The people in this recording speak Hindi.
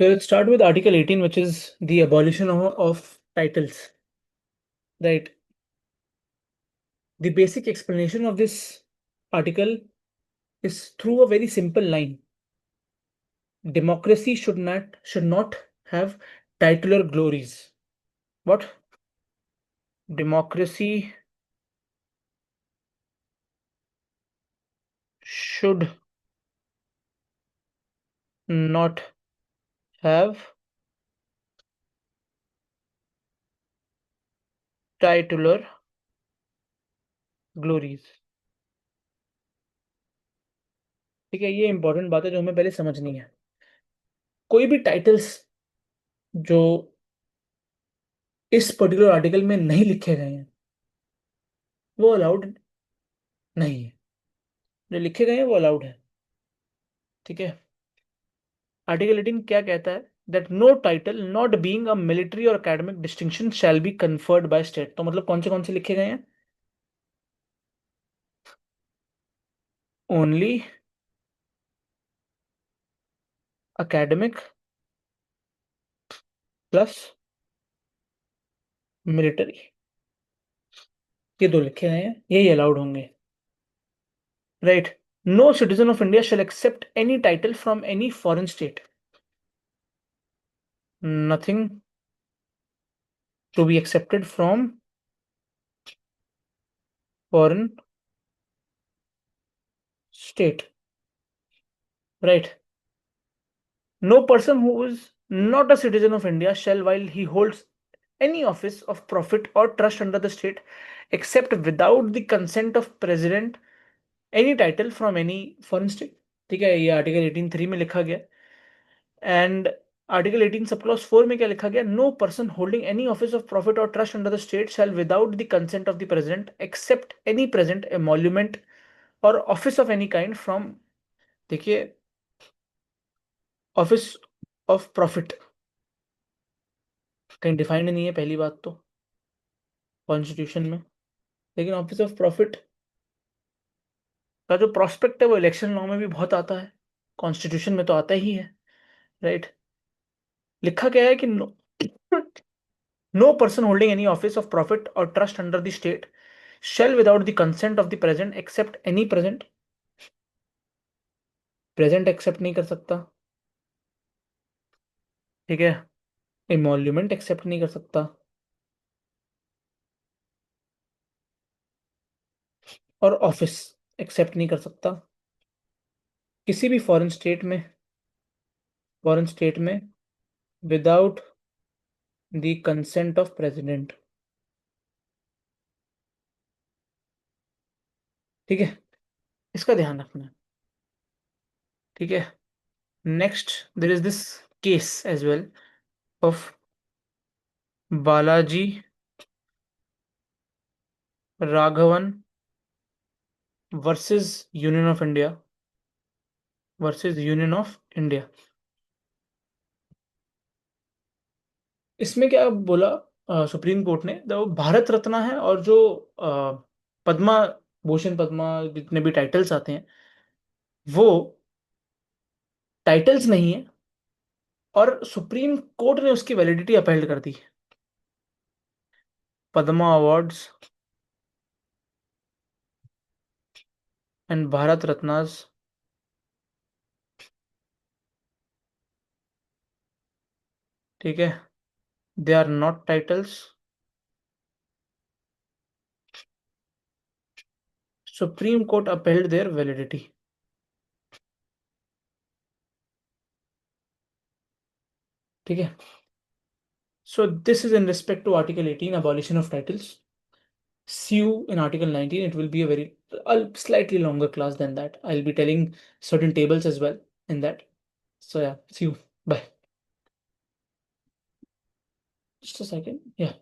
So let's start with Article 18, which is the abolition of titles. Right. The basic explanation of this article is through a very simple line. Democracy should not have titular glories. What? Democracy should not have titular glories. ठीक है, ये इंपॉर्टेंट बात है जो हमें पहले समझनी है। कोई भी टाइटल्स जो इस पर्टिकुलर आर्टिकल में नहीं लिखे गए हैं वो अलाउड नहीं है। जो लिखे गए हैं वो अलाउड है। ठीक है। आर्टिकल 18 क्या कहता है? That no title not being a military or academic distinction shall be conferred by state. तो मतलब कौन से लिखे गए हैं? ओनली एकेडमिक प्लस मिलिट्री, ये दो लिखे गए हैं, यही अलाउड होंगे। Right. No citizen of India shall accept any title from any foreign state. Nothing to be accepted from foreign state. Right. No person who is not a citizen of India shall, while he holds any office of profit or trust under the state, accept without the consent of president any title from any foreign state। ठीक है, ये आर्टिकल 18(3) में लिखा गया। एंड आर्टिकल 18 सब क्लॉज 4 में क्या लिखा गया? No person holding any office of profit or trust under the state shall without the consent of the president accept any present emolument or office of any kind from. देखिए, ऑफिस ऑफ प्रॉफिट कहीं डिफाइंड नहीं है पहली बात तो कॉन्स्टिट्यूशन में, लेकिन ऑफिस ऑफ प्रॉफिट का जो प्रोस्पेक्ट है वो इलेक्शन लॉ में भी बहुत आता है, कॉन्स्टिट्यूशन में तो आता ही है। राइट। लिखा क्या है कि no person holding any office of profit or trust under the state shall without the consent of the present accept any present. Present accept नहीं कर सकता। ठीक है। इमोल्यूमेंट एक्सेप्ट नहीं कर सकता और ऑफिस एक्सेप्ट नहीं कर सकता किसी भी फॉरेन स्टेट में without the consent of president. ठीक है, इसका ध्यान रखना है। ठीक है। Next there is this case as well of Balaji Raghavan versus union of India इसमें क्या बोला सुप्रीम कोर्ट ने? जो भारत रत्न है और जो पद्मा भूषण पद्मा जितने भी टाइटल्स आते हैं वो टाइटल्स नहीं है और सुप्रीम कोर्ट ने उसकी वैलिडिटी अपहेल्ड कर दी। पद्मा अवार्ड्स एंड भारत रत्नास ठीक है, they are not titles. Supreme court upheld their validity। ठीक है। So this is in respect to Article 18, abolition of titles. See you in Article 19. It will be a slightly longer class than that. I'll be telling certain tables as well in that. So yeah, see you. Bye. Just a second. Yeah.